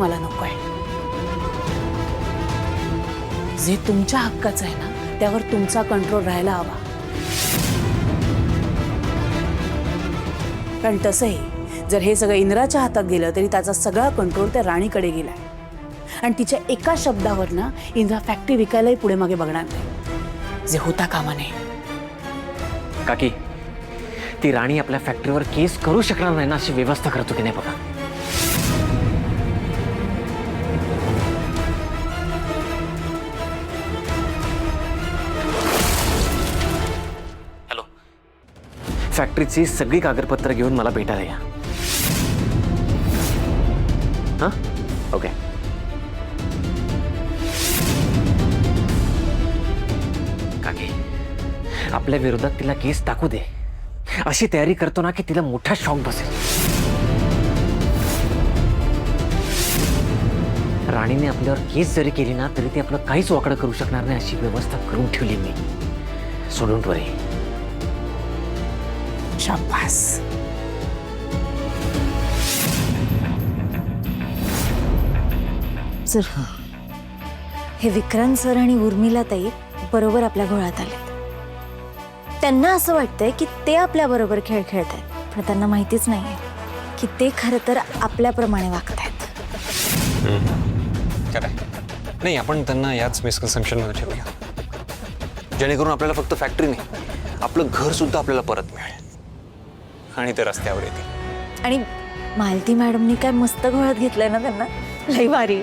मला नको आहे. जे तुमच्या हक्काचं आहे ना त्यावर तुमचा कंट्रोल राहायला हवा. कारण तसंही जर हे सगळं इंद्राच्या हातात गेलं तरी त्याचा सगळा कंट्रोल त्या राणीकडे गेलाय. आणि तिच्या एका शब्दावर ना इंद्रा फॅक्टरी विकायलाही पुढे मागे बघणार नाही, जे होता कामा नये. काकी, ती राणी आपल्या फॅक्टरीवर केस करू शकणार नाही ना अशी व्यवस्था करतो की नाही बघा. हॅलो, फॅक्टरीची सगळी कागदपत्र घेऊन मला भेटायला या. हां, ओके. काकी, आपल्या विरोधात तिला केस टाकू दे. अशी तयारी करतो ना की तिला मोठा शॉक बसेल. राणीने आपल्यावर केस जरी केली ना तरी ती आपलं काहीच वाकडं करू शकणार नाही अशी व्यवस्था करून ठेवली मी. सो डोंट वरी. शाबास. सर, हे विक्रांत सर आणि उर्मिला ताई बरोबर आपल्या घोळात आलेत. त्यांना असं वाटतंय की ते आपल्या बरोबर खेळ खेळत आहेत, पण त्यांना माहितीच नाहीये की ते खरं तर आपल्याप्रमाणे वागत आहेत. नाही, आपण त्यांना याच मिसकन्सेप्शनमध्ये ठेवूया, जेणेकरून आपल्याला फक्त फॅक्टरी नाही, आपलं घर सुद्धा आपल्याला परत मिळेल आणि ते रस्त्यावर येतील. आणि मालती मॅडमनी काय मस्त घोळात घेतलंय ना त्यांना, लई भारी.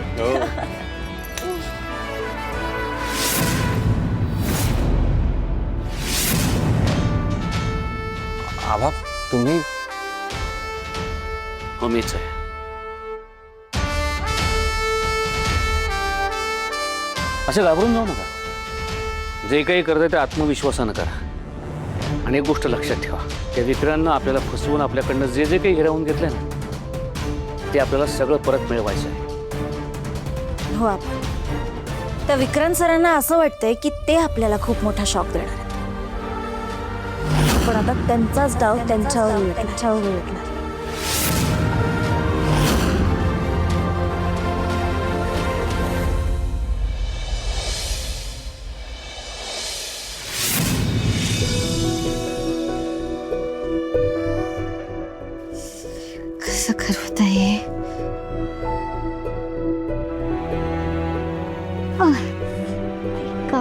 आभा, तुम्ही? हो, मीच आहे. असं घाबरून जाऊ नका. जे काही करताय ते आत्मविश्वासानं करा. आणि एक गोष्ट लक्षात ठेवा, त्या विक्रांतनं आपल्याला फसवून आपल्याकडनं जे जे काही हिरावून घेतलंय ना ते आपल्याला सगळं परत मिळवायचं आहे. हो, आपण त्या विक्रांत सरांना असं वाटतंय की ते आपल्याला खूप मोठा शॉक देणार आहेत. पण आता त्यांचाच डाव त्यांच्यावर उलटला. कसं करत आहे? का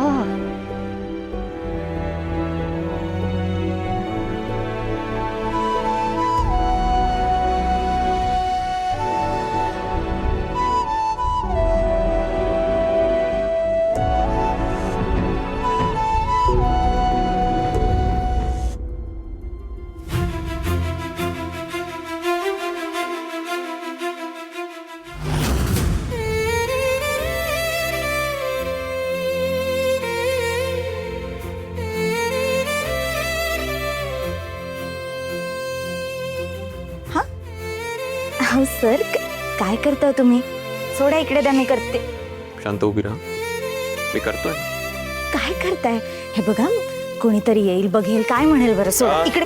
हो सर, काय करताय तुम्ही? सोडा इकडे द्या, मी करते. शांत उभी राहा, मी करतोय. काय करताय? हे बघा, कोणीतरी येईल, बघेल, काय म्हणेल बरं. सोडा इकडे.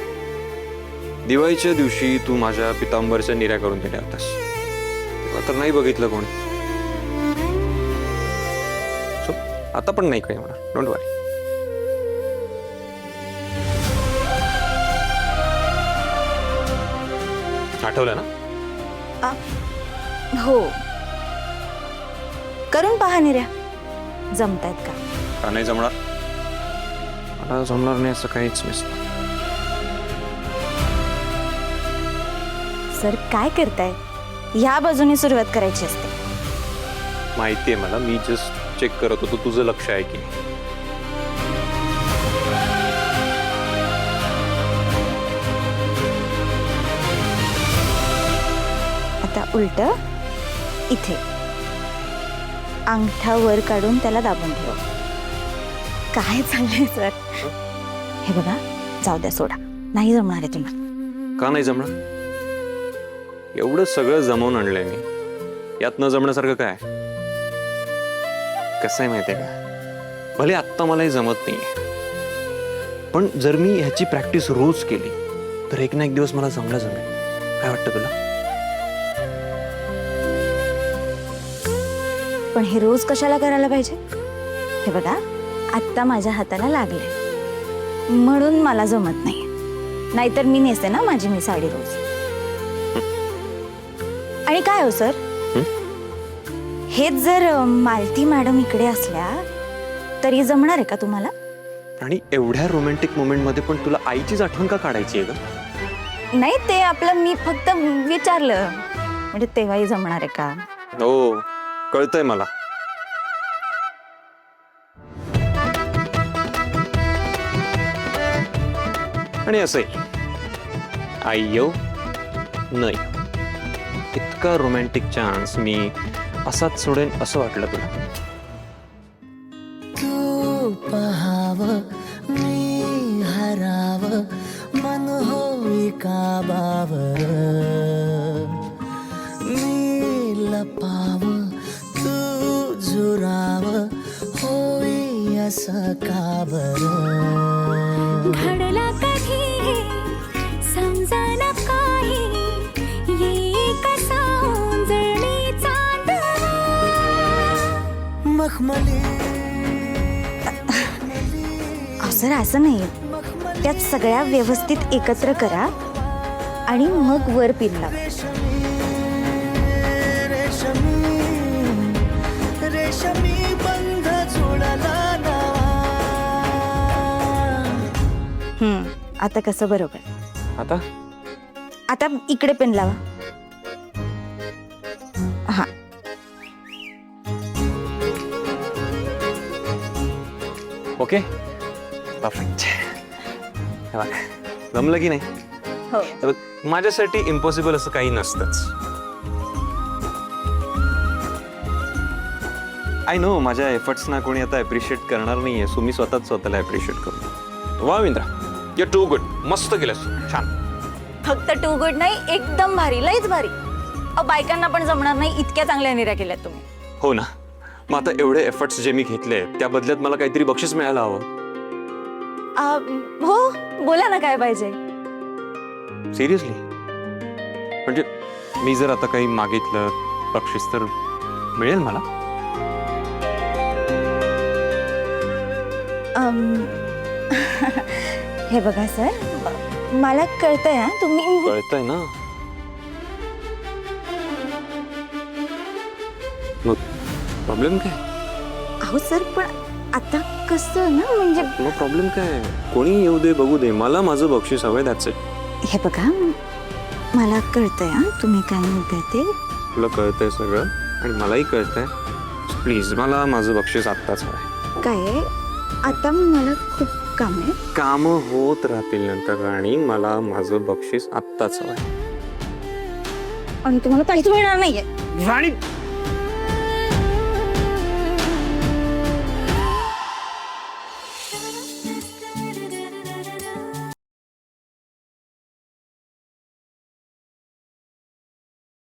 दिवाळीच्या दिवशी तू माझ्या पितांबरच्या निर्या करून दिल्या होतास, तेव्हा तर नाही बघितलं कोणी. सो आता पण नाही काही म्हणा, डोंट वरी. आठवलं ना? हो, करून पहा निर्या, जमतायत का? का नाही जमणार? मला जमणार नाही असं काहीच नसतं. सर, काय करताय? ह्या बाजूने सुरुवात करायची असते. माहितीये मला, मी जस्ट चेक करत होतो तुझं लक्ष आहे की नाही. आता उलट इथे अंगठा वर काढून त्याला दाबून ठेवा. काय चाललंय सर? हे बघा, जाऊ द्या, सोडा, नाही जमणार आहे तुम्हाला. का नाही जमणार? एवढं सगळं जमवून आणलंय मी, यात न जमण्यासारखं काय? कसं आहे माहितीये का, भले आत्ता मलाही जमत नाहीये, पण जर मी ह्याची प्रॅक्टिस रोज केली तर एक ना एक दिवस मला जमेल. काय वाटतं तुला? पण हे रोज कशाला करायला पाहिजे? हे बघा, आत्ता माझ्या हाताला लागले म्हणून मला जमत नाही. नाहीतर मी नेसते ना माझी मी साडी रोज. आणि काय हो सर, हेच जर मालती मॅडम इकडे असल्या तरी जमणार आहे का तुम्हाला? आणि एवढ्या रोमॅन्टिक मोमेंट मध्ये पण तुला आईचीच आठवण का काढायची आहे ग? नाही, ते आपलं मी फक्त विचारलं, म्हणजे तेव्हाही जमणार आहे का? हो, कळतंय मला. आणि असंही आई येऊ न येऊ, इतका रोमॅन्टिक चान्स मी असाच सोडेन असं वाटलं तुला? तू पहाव मी हराव मन होई काबावर, मी लपाव तू झुराव होई असं काबर. घडला कधी समजायला काही ये कसा जळणी चांदवा मखमली अहो सर, असं नाही, त्यात सगळ्या व्यवस्थित एकत्र करा आणि मग वर पिन लावा. रेशमी रेशमी बंध जुळला नावा. आता कसं बरोबर? आता आता इकडे पेन लावा. हा, ओके, परफेक्ट. जमलं की नाही? हो. हे बघ, माझ्यासाठी इम्पॉसिबल असं काही नसतंच. आय नो माझ्या एफर्ट्सना कोणी आता अप्रिशिएट करणार नाहीये, सो मी स्वतःच स्वतःला अप्रिशिएट करतो. वा विंद्रा, यू टू गुड. मस्त केलंस, छान. फक्त टू गुड नाही, एकदम भारी, लईच भारी. अहो, बायकांना पण जमणार नाही इतक्या चांगल्या निर्या केल्यात तुम्ही. हो ना, मग आता एवढे एफर्ट्स जे मी घेतले त्या बदल्यात मला काहीतरी बक्षीस मिळायला हवं. हो, बोला ना, काय पाहिजे? सिरियसली, म्हणजे मी जर आता काही मागितलं बक्षीस तर मिळेल मला? हे बघा सर, मला कळतंय ना तुम्ही. कळतंय ना? मग प्रॉब्लेम काय? अहो सर, पण आता कसं ना, म्हणजे मग प्रॉब्लेम काय? कोणी येऊ दे बघू दे, मला माझं बक्षीस हवंय, दॅट्स इट. हे बघा, मला कळतंय तुम्ही काय म्हणताय ते. तुला कळतंय सगळं आणि मलाही कळतंय. प्लीज मला माझं बक्षीस आत्ताच हवंय. काय, आता मला खूप काम आहे. काम होत राहतील नंतर आणि मला माझं बक्षीस आत्ताच हवंय. आणि तुम्हाला काहीच मिळणार नाहीये. राणी